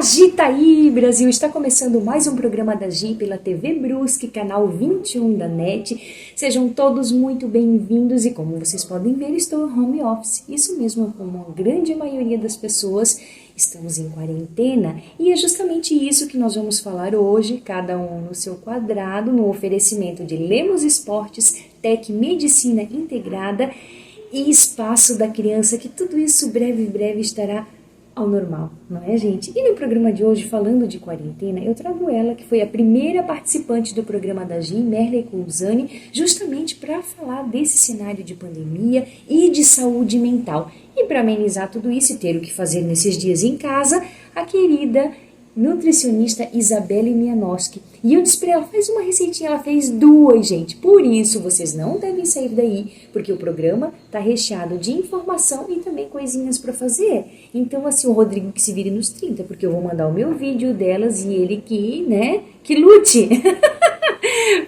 Agita aí, Brasil! Está começando mais um programa da Gi pela TV Brusque, canal 21 da NET. Sejam todos muito bem-vindos e como vocês podem ver, estou em home office. Isso mesmo, como a grande maioria das pessoas, estamos em quarentena e é justamente isso que nós vamos falar hoje, cada um no seu quadrado, no oferecimento de Lemos Esportes, Tec Medicina Integrada e Espaço da Criança, que tudo isso breve estará ao normal, não é, gente? E no programa de hoje, falando de quarentena, eu trago ela, que foi a primeira participante do programa da Gi, Merle Cousani, justamente para falar desse cenário de pandemia e de saúde mental. E para amenizar tudo isso e ter o que fazer nesses dias em casa, a querida nutricionista Isabelle Mianowski. E eu disse pra ela, faz uma receitinha, ela fez duas, gente. Por isso, vocês não devem sair daí, porque o programa tá recheado de informação e também coisinhas pra fazer. Então, assim, o Rodrigo que se vire nos 30, porque eu vou mandar o meu vídeo delas e ele que lute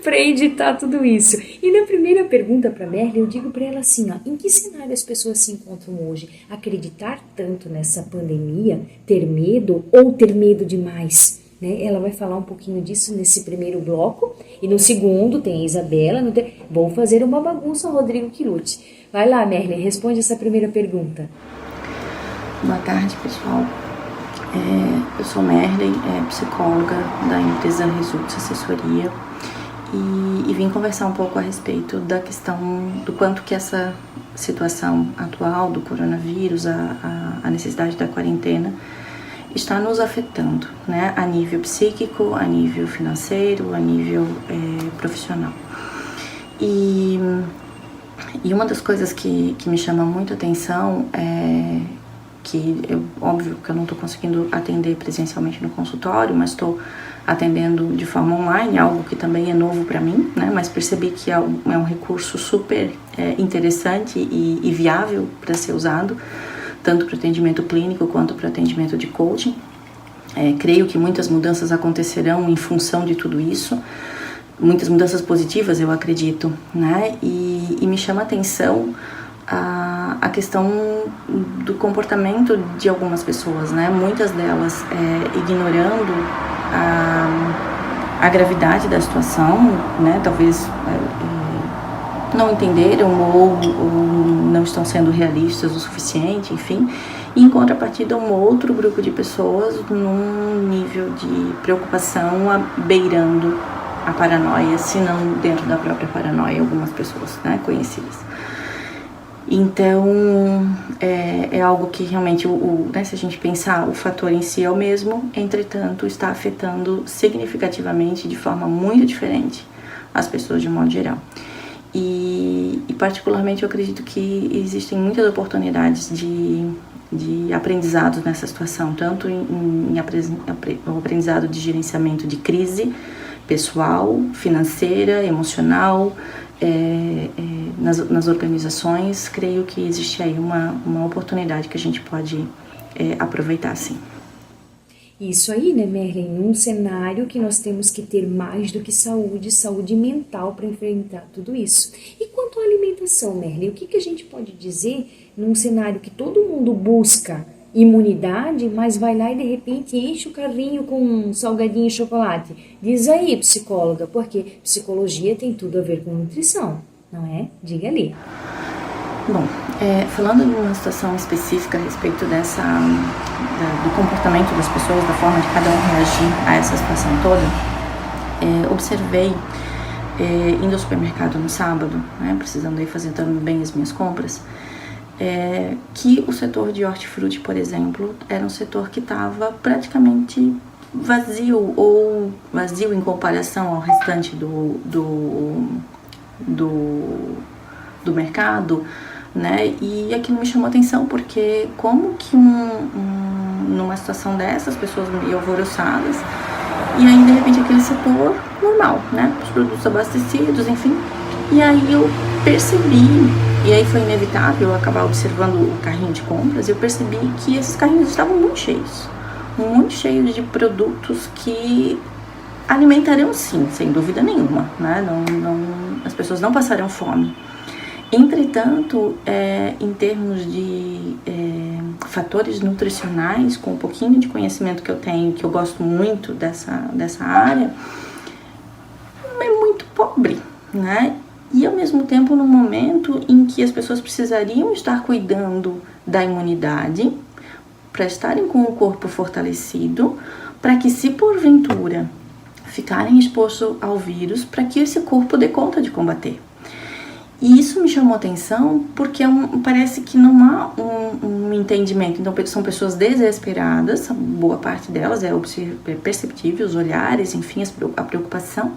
para editar tudo isso. E na primeira pergunta para Merle, eu digo para ela assim, ó, em que cenário as pessoas se encontram hoje? Acreditar tanto nessa pandemia, ter medo ou ter medo demais? Né? Ela vai falar um pouquinho disso nesse primeiro bloco. E no segundo tem a Isabela. Vou fazer uma bagunça, Rodrigo que lute. Vai lá, Merle, responde essa primeira pergunta. Boa tarde, pessoal. Eu sou Merle, psicóloga da empresa Results Assessoria e vim conversar um pouco a respeito da questão do quanto que essa situação atual do coronavírus, a necessidade da quarentena, está nos afetando, né, a nível psíquico, a nível financeiro, a nível profissional. E uma das coisas que me chama muito a atenção é que, óbvio que eu não estou conseguindo atender presencialmente no consultório, mas estou atendendo de forma online, algo que também é novo para mim, né? Mas percebi que é um recurso super interessante e viável para ser usado, tanto para o atendimento clínico quanto para o atendimento de coaching. Creio que muitas mudanças acontecerão em função de tudo isso, muitas mudanças positivas, eu acredito, né? E me chama a atenção a questão do comportamento de algumas pessoas, né? Muitas delas ignorando a gravidade da situação, né? Talvez não entenderam ou não estão sendo realistas o suficiente, enfim. E em contrapartida, um outro grupo de pessoas num nível de preocupação beirando a paranoia, se não dentro da própria paranoia, algumas pessoas, né, conhecidas. Então, é algo que realmente, né, se a gente pensar, o fator em si é o mesmo, entretanto, está afetando significativamente, de forma muito diferente, as pessoas de modo geral. E particularmente, eu acredito que existem muitas oportunidades de aprendizados nessa situação, tanto em aprendizado de gerenciamento de crise pessoal, financeira, emocional, nas organizações. Creio que existe aí uma oportunidade que a gente pode aproveitar, sim. Isso aí, né, Merle? Num cenário que nós temos que ter mais do que saúde mental para enfrentar tudo isso. E quanto à alimentação, Merle, o que a gente pode dizer num cenário que todo mundo busca imunidade, mas vai lá e de repente enche o carrinho com um salgadinho e chocolate? Diz aí, psicóloga, porque psicologia tem tudo a ver com nutrição, não é? Diga ali. Bom, falando de uma situação específica a respeito do comportamento das pessoas, da forma de cada um reagir a essa situação toda, observei, indo ao supermercado no sábado, né, precisando ir fazer também as minhas compras, que o setor de hortifruti, por exemplo, era um setor que estava praticamente vazio, ou vazio em comparação ao restante do mercado, né? E aquilo me chamou atenção, porque como que numa situação dessas, as pessoas meio alvoroçadas, e aí de repente aquele setor normal, né? Os produtos abastecidos, enfim. E aí eu percebi, e aí foi inevitável eu acabar observando o carrinho de compras, eu percebi que esses carrinhos estavam muito cheios de produtos que alimentarão sim, sem dúvida nenhuma, né? As pessoas não passarão fome. Entretanto, em termos de fatores nutricionais, com um pouquinho de conhecimento que eu tenho, que eu gosto muito dessa área, é muito pobre, né? E ao mesmo tempo no momento em que as pessoas precisariam estar cuidando da imunidade, para estarem com o corpo fortalecido, para que se porventura ficarem expostos ao vírus, para que esse corpo dê conta de combater. E isso me chamou atenção porque parece que não há um entendimento. Então são pessoas desesperadas, boa parte delas é perceptível, os olhares, enfim, a preocupação,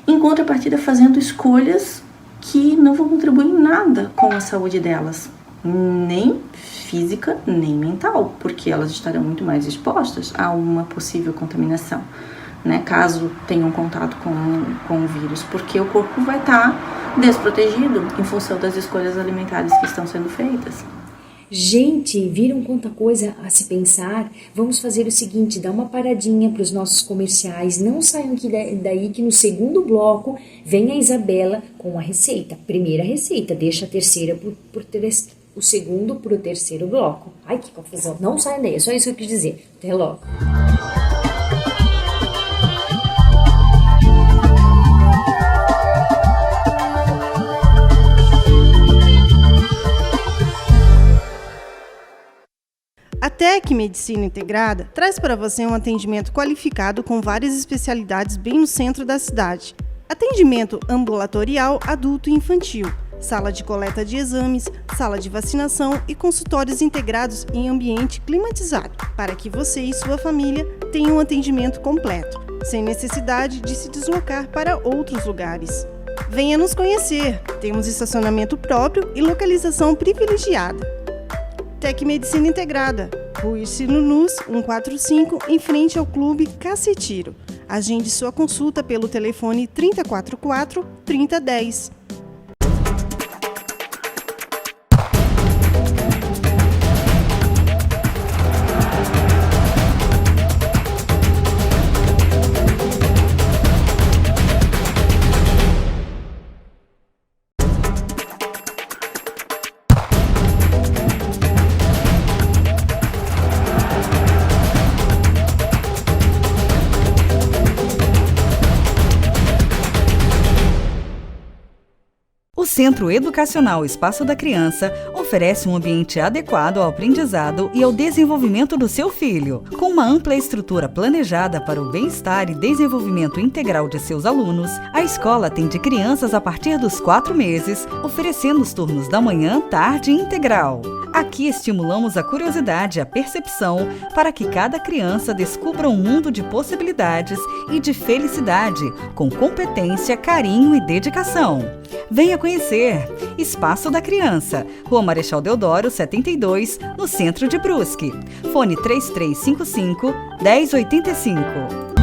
em contrapartida fazendo escolhas que não vão contribuir em nada com a saúde delas, nem física, nem mental, porque elas estarão muito mais expostas a uma possível contaminação, né, caso tenham contato com o vírus, porque o corpo vai estar desprotegido em função das escolhas alimentares que estão sendo feitas. Gente, viram quanta coisa a se pensar? Vamos fazer o seguinte, dá uma paradinha para os nossos comerciais, não saiam daí que no segundo bloco vem a Isabela com a receita. Primeira receita, deixa a terceira o segundo para o terceiro bloco. Ai, que confusão, não saiam daí, é só isso que eu quis dizer. Até logo. A Tec Medicina Integrada traz para você um atendimento qualificado com várias especialidades bem no centro da cidade. Atendimento ambulatorial adulto e infantil, sala de coleta de exames, sala de vacinação e consultórios integrados em ambiente climatizado, para que você e sua família tenham um atendimento completo, sem necessidade de se deslocar para outros lugares. Venha nos conhecer, temos estacionamento próprio e localização privilegiada. Tec Medicina Integrada, Rua Ercílio Luz, 145, em frente ao Clube Cacetiro. Agende sua consulta pelo telefone 3044-3010. O Centro Educacional Espaço da Criança oferece um ambiente adequado ao aprendizado e ao desenvolvimento do seu filho. Com uma ampla estrutura planejada para o bem-estar e desenvolvimento integral de seus alunos, a escola atende crianças a partir dos 4 meses, oferecendo os turnos da manhã, tarde e integral. Aqui estimulamos a curiosidade e a percepção para que cada criança descubra um mundo de possibilidades e de felicidade, com competência, carinho e dedicação. Venha conhecer! Espaço da Criança, Rua Marechal Deodoro, 72, no centro de Brusque. Fone 3355-1085.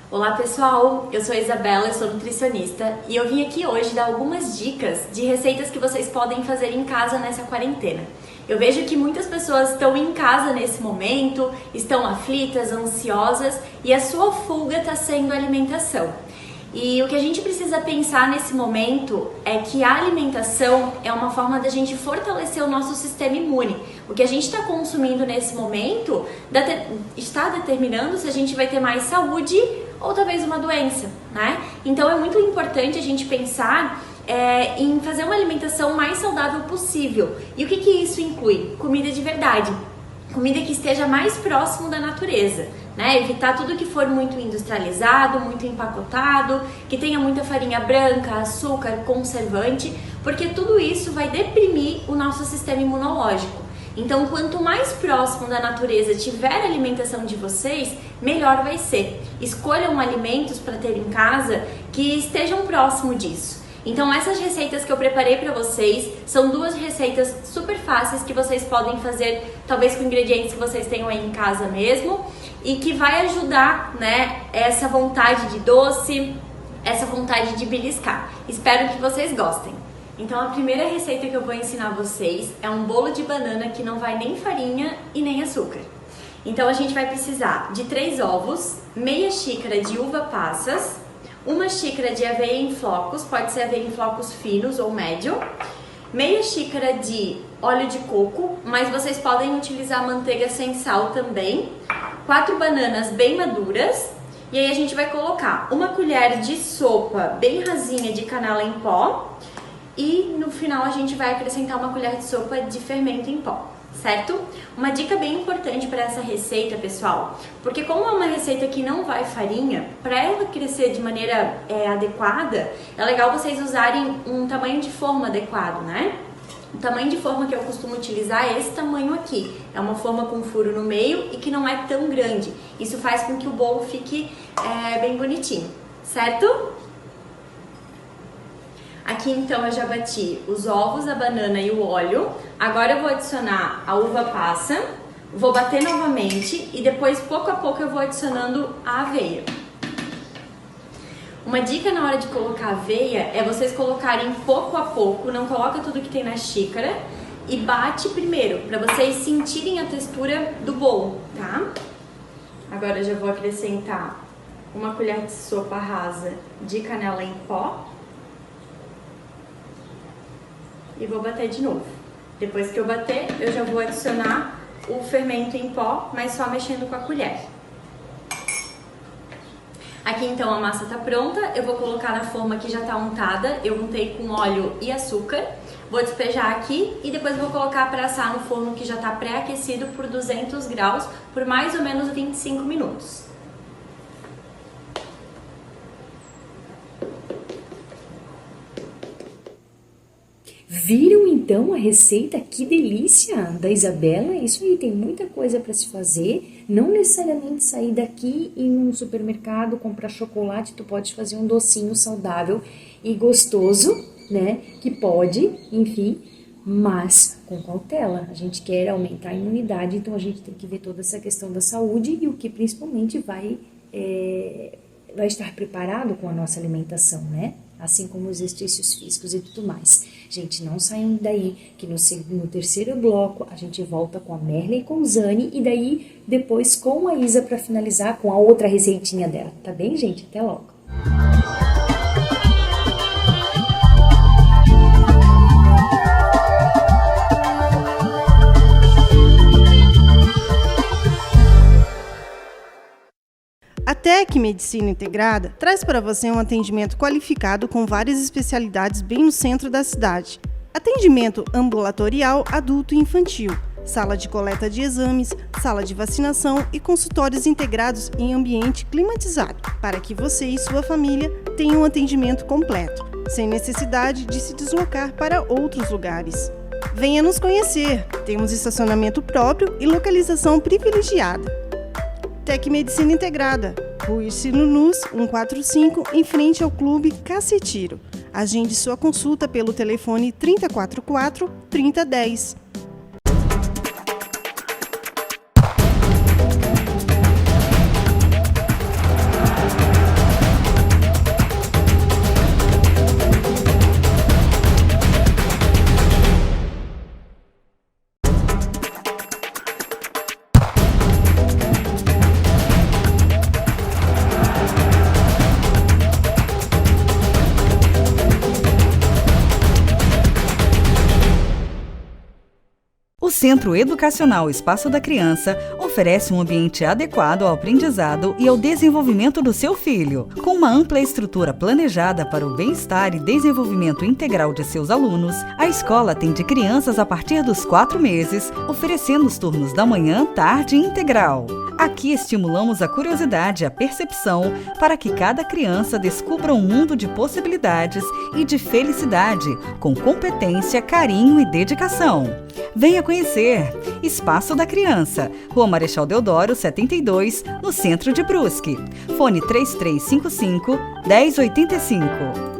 Olá pessoal, eu sou a Isabela, eu sou nutricionista e eu vim aqui hoje dar algumas dicas de receitas que vocês podem fazer em casa nessa quarentena. Eu vejo que muitas pessoas estão em casa nesse momento, estão aflitas, ansiosas e a sua fuga está sendo a alimentação. E o que a gente precisa pensar nesse momento é que a alimentação é uma forma da gente fortalecer o nosso sistema imune. O que a gente está consumindo nesse momento está determinando se a gente vai ter mais saúde ou talvez uma doença, né? Então é muito importante a gente pensar em fazer uma alimentação mais saudável possível. E o que isso inclui? Comida de verdade. Comida que esteja mais próximo da natureza, né? Evitar tudo que for muito industrializado, muito empacotado, que tenha muita farinha branca, açúcar, conservante, porque tudo isso vai deprimir o nosso sistema imunológico. Então, quanto mais próximo da natureza tiver a alimentação de vocês, melhor vai ser. Escolham alimentos para ter em casa que estejam próximo disso. Então, essas receitas que eu preparei para vocês são 2 receitas super fáceis que vocês podem fazer, talvez com ingredientes que vocês tenham aí em casa mesmo, e que vai ajudar, né, essa vontade de doce, essa vontade de beliscar. Espero que vocês gostem. Então, a primeira receita que eu vou ensinar vocês é um bolo de banana que não vai nem farinha e nem açúcar. Então a gente vai precisar de 3 ovos, meia xícara de uva passas, uma xícara de aveia em flocos, pode ser aveia em flocos finos ou médio, meia xícara de óleo de coco, mas vocês podem utilizar manteiga sem sal também, 4 bananas bem maduras, e aí a gente vai colocar uma colher de sopa bem rasinha de canela em pó e no final a gente vai acrescentar uma colher de sopa de fermento em pó, certo? Uma dica bem importante para essa receita, pessoal, porque como é uma receita que não vai farinha, para ela crescer de maneira adequada, é legal vocês usarem um tamanho de forma adequado, né? O tamanho de forma que eu costumo utilizar é esse tamanho aqui. É uma forma com furo no meio e que não é tão grande. Isso faz com que o bolo fique bem bonitinho, certo? Aqui então eu já bati os ovos, a banana e o óleo. Agora eu vou adicionar a uva passa, vou bater novamente e depois pouco a pouco eu vou adicionando a aveia. Uma dica na hora de colocar aveia é vocês colocarem pouco a pouco, não coloca tudo que tem na xícara e bate primeiro, para vocês sentirem a textura do bolo, tá? Agora eu já vou acrescentar uma colher de sopa rasa de canela em pó e vou bater de novo. Depois que eu bater, eu já vou adicionar o fermento em pó, mas só mexendo com a colher. Aqui então a massa tá pronta, eu vou colocar na forma que já tá untada, eu untei com óleo e açúcar, vou despejar aqui e depois vou colocar para assar no forno que já tá pré-aquecido por 200 graus por mais ou menos 25 minutos. Viram então a receita? Que delícia da Isabela! Isso aí, tem muita coisa para se fazer. Não necessariamente sair daqui e ir num supermercado comprar chocolate. Tu pode fazer um docinho saudável e gostoso, né? Que pode, enfim, mas com cautela. A gente quer aumentar a imunidade, então a gente tem que ver toda essa questão da saúde e o que principalmente vai estar preparado com a nossa alimentação, né? Assim como os exercícios físicos e tudo mais. Gente, não saiam daí, que no terceiro bloco a gente volta com a Merle e com o Zani, e daí depois com a Isa para finalizar com a outra receitinha dela. Tá bem, gente? Até logo! A TEC Medicina Integrada traz para você um atendimento qualificado com várias especialidades bem no centro da cidade. Atendimento ambulatorial adulto e infantil, sala de coleta de exames, sala de vacinação e consultórios integrados em ambiente climatizado, para que você e sua família tenham um atendimento completo, sem necessidade de se deslocar para outros lugares. Venha nos conhecer, temos estacionamento próprio e localização privilegiada. TEC Medicina Integrada, Rua Ercílio Luz, 145, em frente ao Clube Cacetiro. Agende sua consulta pelo telefone 3044-3010. O Centro Educacional Espaço da Criança oferece um ambiente adequado ao aprendizado e ao desenvolvimento do seu filho. Com uma ampla estrutura planejada para o bem-estar e desenvolvimento integral de seus alunos, a escola atende crianças a partir dos 4 meses, oferecendo os turnos da manhã, tarde e integral. Aqui estimulamos a curiosidade e a percepção para que cada criança descubra um mundo de possibilidades e de felicidade, com competência, carinho e dedicação. Venha conhecer! Espaço da Criança, Rua Marechal Deodoro, 72, no centro de Brusque. Fone 3355-1085.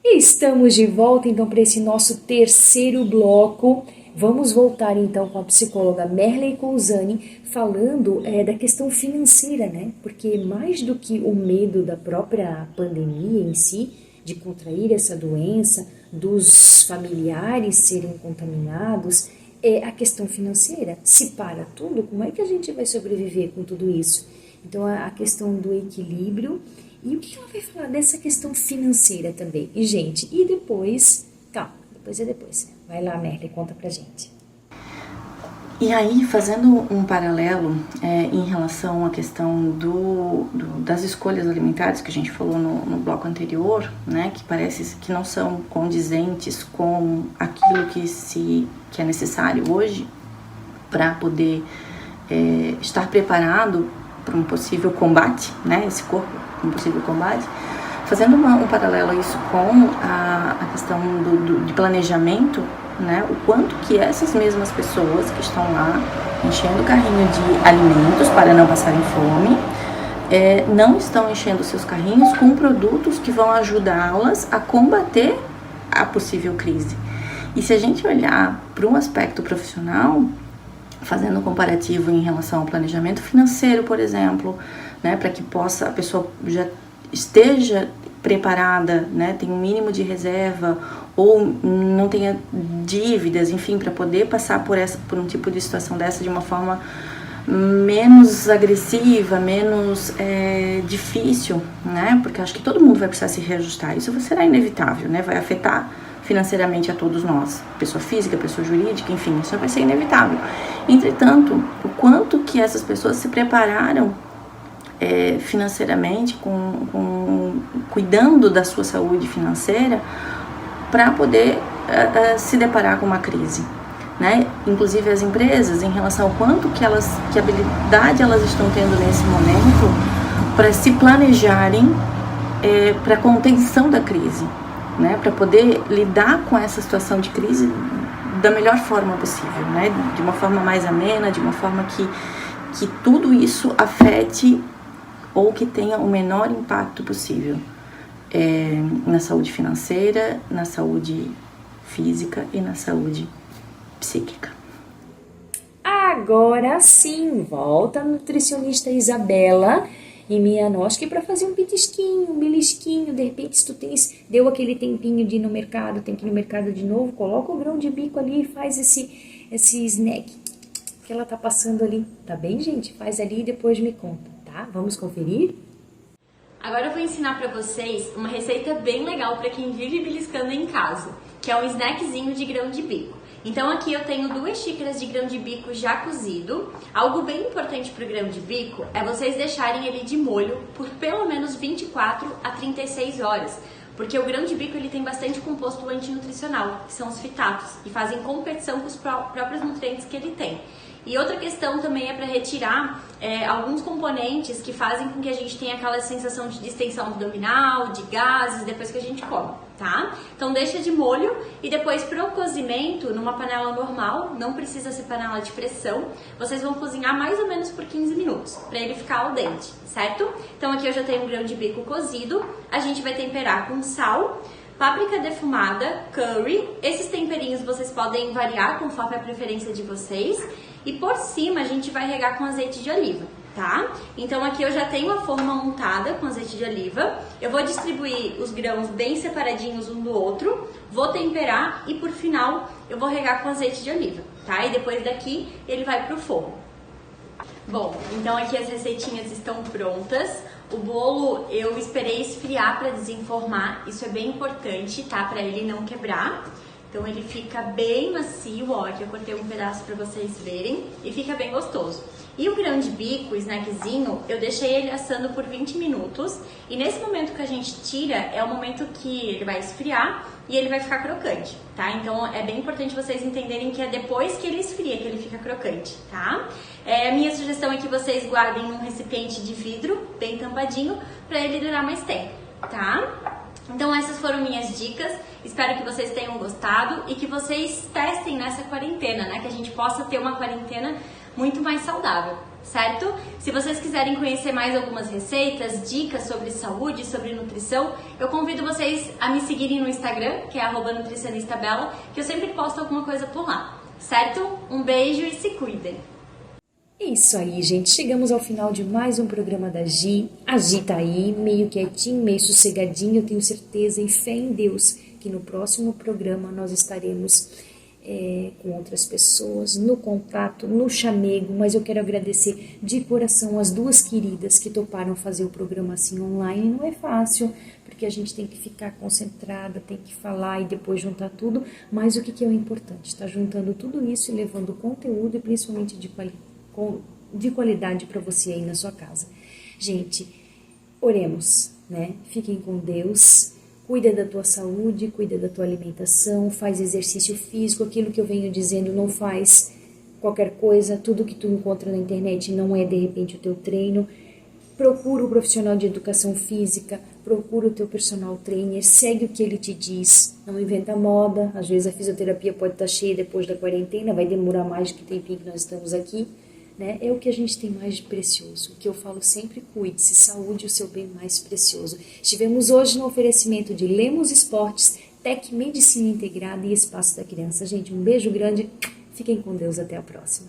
Estamos de volta então para esse nosso terceiro bloco Vamos voltar então com a psicóloga Merley Cousani falando da questão financeira, né? Porque mais do que o medo da própria pandemia em si, de contrair essa doença, dos familiares serem contaminados, é a questão financeira. Se para tudo, como é que a gente vai sobreviver com tudo isso? Então a questão do equilíbrio, e o que ela vai falar dessa questão financeira também? E gente, e depois, calma, depois é depois. Vai lá, Merley, conta pra gente. E aí, fazendo um paralelo em relação à questão das escolhas alimentares que a gente falou no bloco anterior, né, que parece que não são condizentes com aquilo que é necessário hoje para poder estar preparado para um possível combate, né, esse corpo, um possível combate, fazendo um paralelo a isso com a questão de planejamento, né, o quanto que essas mesmas pessoas que estão lá enchendo o carrinho de alimentos para não passarem fome, não estão enchendo seus carrinhos com produtos que vão ajudá-las a combater a possível crise. E se a gente olhar para um aspecto profissional, fazendo um comparativo em relação ao planejamento financeiro, por exemplo, né, para que a pessoa já esteja preparada, né, tem um mínimo de reserva ou não tenha dívidas, enfim, para poder passar por um tipo de situação dessa de uma forma menos agressiva, menos difícil, né, porque acho que todo mundo vai precisar se reajustar, isso será inevitável, né, vai afetar financeiramente a todos nós, pessoa física, pessoa jurídica, enfim, isso vai ser inevitável. Entretanto, o quanto que essas pessoas se prepararam financeiramente, cuidando da sua saúde financeira, para poder se deparar com uma crise, né? Inclusive as empresas, em relação ao quanto que habilidade elas estão tendo nesse momento para se planejarem para a contenção da crise, né? Para poder lidar com essa situação de crise da melhor forma possível, né? De uma forma mais amena, de uma forma que tudo isso afete ou que tenha o menor impacto possível na saúde financeira, na saúde física e na saúde psíquica. Agora sim, volta a nutricionista Isabela e Mianoski para fazer um petisquinho, um belisquinho. De repente, se tu deu aquele tempinho de ir no mercado, tem que ir no mercado de novo, coloca o grão de bico ali e faz esse snack que ela tá passando ali. Tá bem, gente? Faz ali e depois me conta, tá? Vamos conferir? Agora eu vou ensinar pra vocês uma receita bem legal para quem vive beliscando em casa, que é um snackzinho de grão de bico. Então aqui eu tenho 2 xícaras de grão de bico já cozido. Algo bem importante pro grão de bico é vocês deixarem ele de molho por pelo menos 24 a 36 horas. Porque o grão de bico ele tem bastante composto antinutricional, que são os fitatos, e fazem competição com os próprios nutrientes que ele tem. E outra questão também é para retirar alguns componentes que fazem com que a gente tenha aquela sensação de distensão abdominal, de gases, depois que a gente come, tá? Então deixa de molho e depois pro cozimento, numa panela normal, não precisa ser panela de pressão, vocês vão cozinhar mais ou menos por 15 minutos, para ele ficar al dente, certo? Então aqui eu já tenho um grão de bico cozido, a gente vai temperar com sal, páprica defumada, curry, esses temperinhos vocês podem variar conforme a preferência de vocês. E por cima a gente vai regar com azeite de oliva, tá? Então aqui eu já tenho a forma untada com azeite de oliva. Eu vou distribuir os grãos bem separadinhos um do outro, vou temperar e por final eu vou regar com azeite de oliva, tá? E depois daqui ele vai pro forno. Bom, então aqui as receitinhas estão prontas. O bolo eu esperei esfriar para desenformar, isso é bem importante, tá? Para ele não quebrar. Então ele fica bem macio, ó, aqui eu cortei um pedaço para vocês verem, e fica bem gostoso. E o grão de bico, o snackzinho, eu deixei ele assando por 20 minutos, e nesse momento que a gente tira, é o momento que ele vai esfriar e ele vai ficar crocante, tá? Então é bem importante vocês entenderem que é depois que ele esfria que ele fica crocante, tá? A minha sugestão é que vocês guardem num recipiente de vidro, bem tampadinho, para ele durar mais tempo, tá? Então essas foram minhas dicas, espero que vocês tenham gostado e que vocês testem nessa quarentena, né? Que a gente possa ter uma quarentena muito mais saudável, certo? Se vocês quiserem conhecer mais algumas receitas, dicas sobre saúde, sobre nutrição, eu convido vocês a me seguirem no Instagram, que é @nutricionistabela, que eu sempre posto alguma coisa por lá, certo? Um beijo e se cuidem! É isso aí, gente. Chegamos ao final de mais um programa da Gi. A Gi tá aí, meio quietinho, meio sossegadinho. Eu tenho certeza e fé em Deus que no próximo programa nós estaremos com outras pessoas, no contato, no chamego. Mas eu quero agradecer de coração as duas queridas que toparam fazer o programa assim online. Não é fácil, porque a gente tem que ficar concentrada, tem que falar e depois juntar tudo. Mas o que é o importante? Tá juntando tudo isso e levando conteúdo e principalmente de qualidade para você aí na sua casa. Gente, oremos, né? Fiquem com Deus, cuida da tua saúde, cuida da tua alimentação, faz exercício físico, aquilo que eu venho dizendo, não faz qualquer coisa, tudo que tu encontra na internet não é de repente o teu treino. Procura o profissional de educação física, procura o teu personal trainer, segue o que ele te diz, não inventa moda. Às vezes a fisioterapia pode estar cheia depois da quarentena, vai demorar mais do que o tempinho que nós estamos aqui, né? É o que a gente tem mais de precioso. O que eu falo sempre, cuide-se, saúde é o seu bem mais precioso. Estivemos hoje no oferecimento de Lemos Esportes, Tec Medicina Integrada e Espaço da Criança. Gente, um beijo grande, fiquem com Deus, até a próxima.